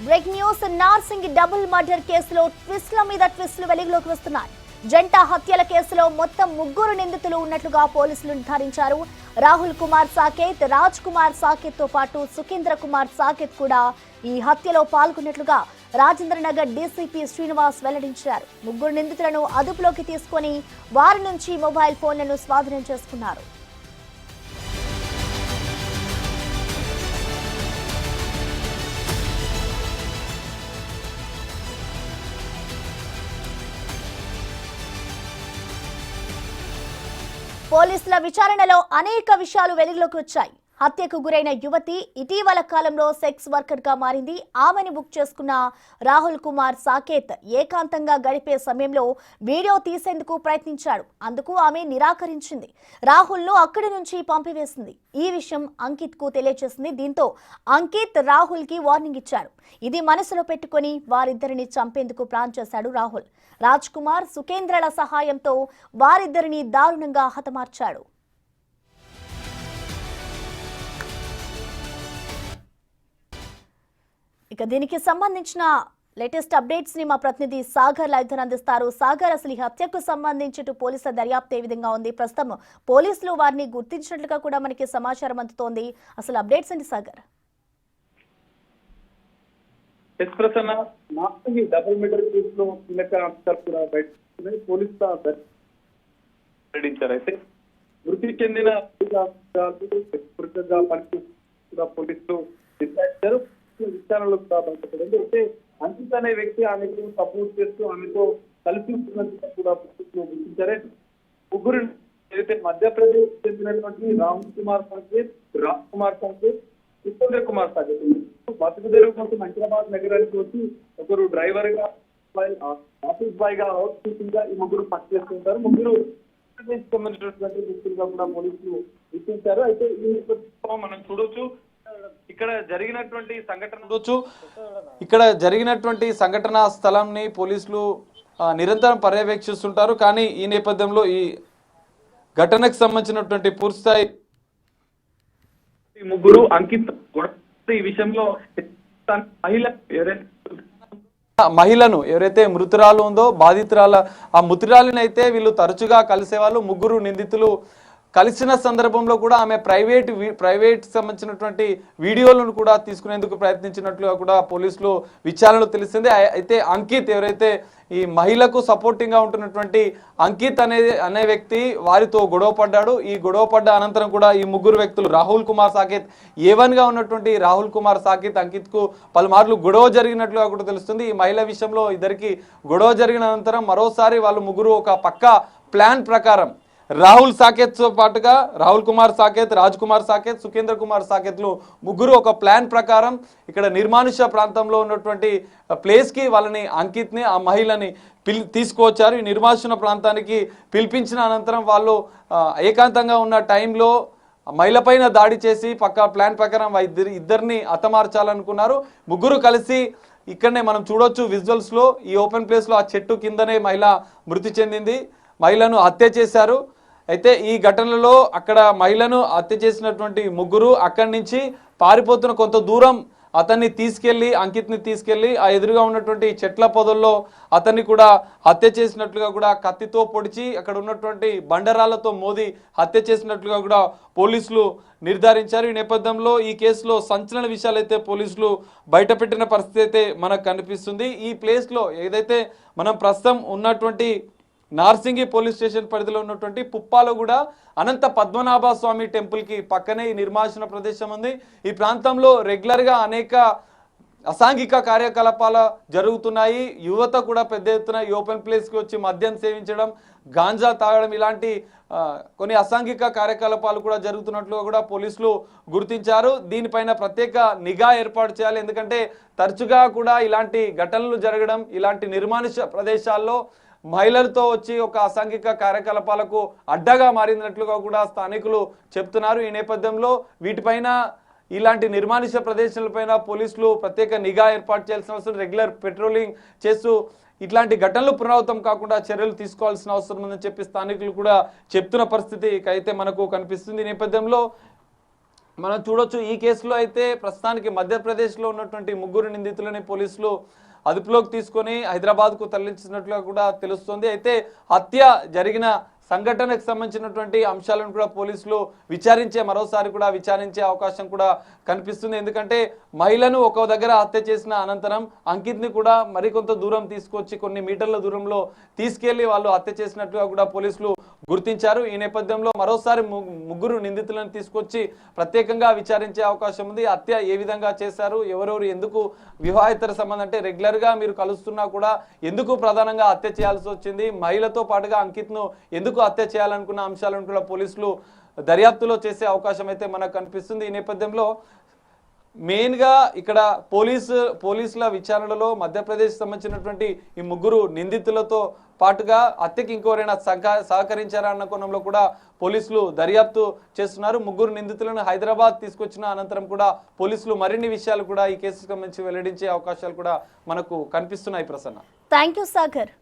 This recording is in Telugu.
Break news. Narsingi double murder కేసులో ట్విస్ట్ల మీద ట్విస్టులు వెలుగులోకి వస్తున్నాయి. జంట హత్యల కేసులో మొత్తం 3 నిందితులు ఉన్నట్లుగా పోలీసులు నిర్ధారించారు. రాహుల్ కుమార్ సాకేత్, రాజ్ కుమార్ సాకేత్ తో పాటు సుఖేంద్ర కుమార్ సాకేత్ కూడా ఈ హత్యలో పాల్గొన్నట్లుగా రాజేంద్రనగర్ డీసీపీ శ్రీనివాస్ వెల్లడించారు. 3 నిందితులను అదుపులోకి తీసుకొని వారి నుంచి మొబైల్ ఫోన్లను స్వాధీనం చేసుకున్నారు. పోలీసుల విచారణలో అనేక విషయాలు వెలుగులోకి వచ్చాయి. హత్యకు గురైన యువతి ఇటీవల కాలంలో సెక్స్ వర్కర్ గా మారింది. ఆమెను బుక్ చేసుకున్న రాహుల్ కుమార్ సాకేత్ ఏకాంతంగా గడిపే సమయంలో వీడియో తీసేందుకు ప్రయత్నించాడు. అందుకు ఆమె నిరాకరించింది. రాహుల్ ను అక్కడి నుంచి పంపివేసింది. ఈ విషయం అంకిత్ కు తెలియజేసింది. దీంతో అంకిత్ రాహుల్ కి వార్నింగ్ ఇచ్చాడు. ఇది మనసులో పెట్టుకుని వారిద్దరిని చంపేందుకు ప్లాన్ చేశాడు రాహుల్. రాజ్ కుమార్, సుఖేంద్రల సహాయంతో వారిద్దరిని దారుణంగా హతమార్చాడు. ఇక దీనికి సంబంధించిన లేటెస్ట్ అప్డేట్స్ ని మా ప్రతినిధి సాగర్ లైవ్ ద్వారా అందిస్తారు. సాగర్, అసలు ఈ హత్యకు సంబంధించి పోలీసుల దర్యాప్తు ఏ విధంగా ఉంది? ప్రస్తుతం పోలీసులు వారిని గుర్తించినట్లుగా కూడా మనకి సమాచారం అందుతోంది. అసలు అప్డేట్స్ ఏంటి సాగర్? డబుల్ మర్డర్ కేసులో కీలక అంశాలు కూడా బయట పోలీసులు వెల్లడించారు. అయితే మృతి చెందిన పోలీసులు నిర్ధారించారు. విచారణలో బయటపడింది. అయితే అంకిత్ అనే వ్యక్తి ఆమెకు సపోర్ట్ చేస్తూ ఆమెతో కలిసి ఉంటున్నట్టుగా కూడా పోలీసులు గుర్తించారు. 3 ఏదైతే మధ్యప్రదేశ్ చెందినటువంటి రాహుల్ కుమార్ సాకేత్, రాజ్ కుమార్ సాకేత్, సుఖేంద్ర కుమార్ సాకేత్ బతుకు తెరువు కోసం హైదరాబాద్ నగరానికి వచ్చి ఒకరు డ్రైవర్ గా, ఆఫీస్ బాయ్ గా, హౌస్ కీపింగ్ గా ఈ 3 పనిచేస్తుంటారు. 3 సంబంధించినటువంటి వ్యక్తులుగా కూడా పోలీసులు గుర్తించారు. అయితే ఈ నేపథ్యంలో మనం చూడొచ్చు, ఇక్కడ జరిగినటువంటి సంఘటన స్థలాన్ని పోలీసులు నిరంతరం పర్యవేక్షిస్తుంటారు. కానీ ఈ నేపథ్యంలో ఈ ఘటనకు సంబంధించినటువంటి పూర్తిస్థాయి 3 అంకిత్ ఈ విషయంలో మహిళను ఎవరైతే మృతురాలు ఉందో బాధితురాల ఆ మృతురాలిని అయితే వీళ్ళు తరచుగా కలిసేవాళ్ళు. 3 నిందితులు కలిసిన సందర్భంలో కూడా ఆమె ప్రైవేట్ సంబంధించినటువంటి వీడియోలను కూడా తీసుకునేందుకు ప్రయత్నించినట్లుగా కూడా పోలీసులు విచారణలో తెలిసింది. అయితే అంకిత్ ఎవరైతే ఈ మహిళకు సపోర్టింగ్ గా ఉంటున్నటువంటి అంకిత్ అనే వ్యక్తి వారితో గొడవ పడ్డాడు. ఈ గొడవ పడ్డ అనంతరం కూడా ఈ 3 వ్యక్తులు రాహుల్ కుమార్ సాకేత్, A1 గా ఉన్నటువంటి రాహుల్ కుమార్ సాకేత్ అంకిత్ కు పలుమార్లు గొడవ జరిగినట్లుగా కూడా తెలుస్తుంది. ఈ మహిళ విషయంలో ఇద్దరికి గొడవ జరిగిన అనంతరం మరోసారి వాళ్ళు 3 ఒక పక్కా ప్లాన్ ప్రకారం రాహుల్ సాకేత్ తో పాటుగా రాహుల్ కుమార్ సాకేత్, రాజ్ కుమార్ సాకేత్, సుఖేంద్ర కుమార్ సాకేత్లు 3 ఒక ప్లాన్ ప్రకారం ఇక్కడ నిర్మానుష్య ప్రాంతంలో ఉన్నటువంటి ప్లేస్ కి వాళ్ళని అంకిత్ ని ఆ మహిళని తీసుకువచ్చారు. ఈ నిర్మానుష్య ప్రాంతానికి పిలిపించిన అనంతరం వాళ్ళు ఏకాంతంగా ఉన్న టైంలో మహిళ పైన దాడి చేసి పక్కా ప్లాన్ ప్రకారం ఇద్దరిని హతమార్చాలనుకున్నారు. 3 కలిసి ఇక్కడనే మనం చూడొచ్చు విజువల్స్ లో, ఈ ఓపెన్ ప్లేస్ లో ఆ చెట్టు కిందనే మహిళ మృతి చెందింది. మహిళను హత్య చేశారు. అయితే ఈ ఘటనలో అక్కడ మహిళను హత్య చేసినటువంటి 3 అక్కడి నుంచి పారిపోతున్న కొంత దూరం అతన్ని తీసుకెళ్లి అంకిత్ని తీసుకెళ్లి ఆ ఎదురుగా ఉన్నటువంటి చెట్ల పొదల్లో అతన్ని కూడా హత్య చేసినట్లుగా కూడా కత్తితో పొడిచి అక్కడ ఉన్నటువంటి బండరాళ్లతో మోది హత్య చేసినట్లుగా కూడా పోలీసులు నిర్ధారించారు. ఈ నేపథ్యంలో ఈ కేసులో సంచలన విషయాలు అయితే పోలీసులు బయటపెట్టిన పరిస్థితి అయితే మనకు కనిపిస్తుంది. ఈ ప్లేస్లో ఏదైతే మనం ప్రస్తుతం ఉన్నటువంటి నార్సింగి పోలీస్ స్టేషన్ పరిధిలో ఉన్నటువంటి పుప్పాలో కూడా అనంత పద్మనాభ స్వామి టెంపుల్ కి పక్కనే ఈ నిర్మానుష్య ప్రదేశం ఉంది. ఈ ప్రాంతంలో రెగ్యులర్ గా అనేక అసాంఘిక కార్యకలాపాలు జరుగుతున్నాయి. యువత కూడా పెద్ద ఎత్తున ఈ ఓపెన్ ప్లేస్ కి వచ్చి మద్యం సేవించడం, గాంజా తాగడం ఇలాంటి కొన్ని అసాంఘిక కార్యకలాపాలు కూడా జరుగుతున్నట్లు కూడా పోలీసులు గుర్తించారు. దీనిపైన ప్రత్యేక నిఘా ఏర్పాటు చేయాలి. ఎందుకంటే తరచుగా కూడా ఇలాంటి ఘటనలు జరగడం, ఇలాంటి నిర్మానుష్య ప్రదేశాల్లో మహిళలతో వచ్చి ఒక అసాంఘిక కార్యకలాపాలకు అడ్డగా మారినట్లుగా కూడా స్థానికులు చెప్తున్నారు. ఈ నేపథ్యంలో వీటిపైన ఇలాంటి నిర్మానుష్య ప్రదేశాలపైన పోలీసులు ప్రత్యేక నిఘా ఏర్పాటు చేయాల్సిన అవసరం, రెగ్యులర్ పెట్రోలింగ్ చేస్తూ ఇట్లాంటి ఘటనలు పునరావృతం కాకుండా చర్యలు తీసుకోవాల్సిన అవసరం ఉందని చెప్పి స్థానికులు కూడా చెప్తున్న పరిస్థితి అయితే మనకు కనిపిస్తుంది. ఈ నేపథ్యంలో మనం చూడొచ్చు ఈ కేసులో అయితే ప్రస్తుతానికి మధ్యప్రదేశ్లో ఉన్నటువంటి ముగ్గురు నిందితులని పోలీసులు అదుపులోకి తీసుకొని హైదరాబాద్కు తరలించినట్లుగా కూడా తెలుస్తోంది. అయితే హత్య జరిగిన సంఘటనకు సంబంధించినటువంటి అంశాలను కూడా పోలీసులు మరోసారి కూడా విచారించే అవకాశం కూడా కనిపిస్తుంది. ఎందుకంటే మహిళను ఒక దగ్గర హత్య చేసిన అనంతరం అంకిత్ని కూడా మరికొంత దూరం తీసుకొచ్చి కొన్ని మీటర్ల దూరంలో తీసుకెళ్లి వాళ్ళు హత్య చేసినట్లుగా కూడా పోలీసులు గుర్తించారు. ఈ నేపథ్యంలో మరోసారి ముగ్గురు నిందితులను తీసుకొచ్చి ప్రత్యేకంగా విచారించే అవకాశం ఉంది. హత్య ఏ విధంగా చేశారు, ఎవరెవరు ఎందుకు వివాహేతర సంబంధం అంటే రెగ్యులర్ గా మీరు కలుస్తున్నా కూడా ఎందుకు ప్రధానంగా హత్య చేయాల్సి వచ్చింది, మహిళతో పాటుగా అంకిత్ను ఎందుకు హత్య చేయాలనుకున్న అంశాలను కూడా పోలీసులు దర్యాప్తులో చేసే అవకాశం అయితే మనకు కనిపిస్తుంది. ఈ నేపథ్యంలో మెయిన్ గా ఇక్కడ పోలీసుల విచారణలో మధ్యప్రదేశ్ సంబంధించినటువంటి ఈ ముగ్గురు నిందితులతో పాటుగా హత్యకి ఇంకెవరైనా సహకరించారా అన్న కోణంలో కూడా పోలీసులు దర్యాప్తు చేస్తున్నారు. ముగ్గురు నిందితులను హైదరాబాద్ తీసుకొచ్చిన అనంతరం కూడా పోలీసులు మరిన్ని విషయాలు కూడా ఈ కేసుకు సంబంధించి వెల్లడించే అవకాశాలు కూడా మనకు కనిపిస్తున్నాయి. Prasanna, thank you Sagar.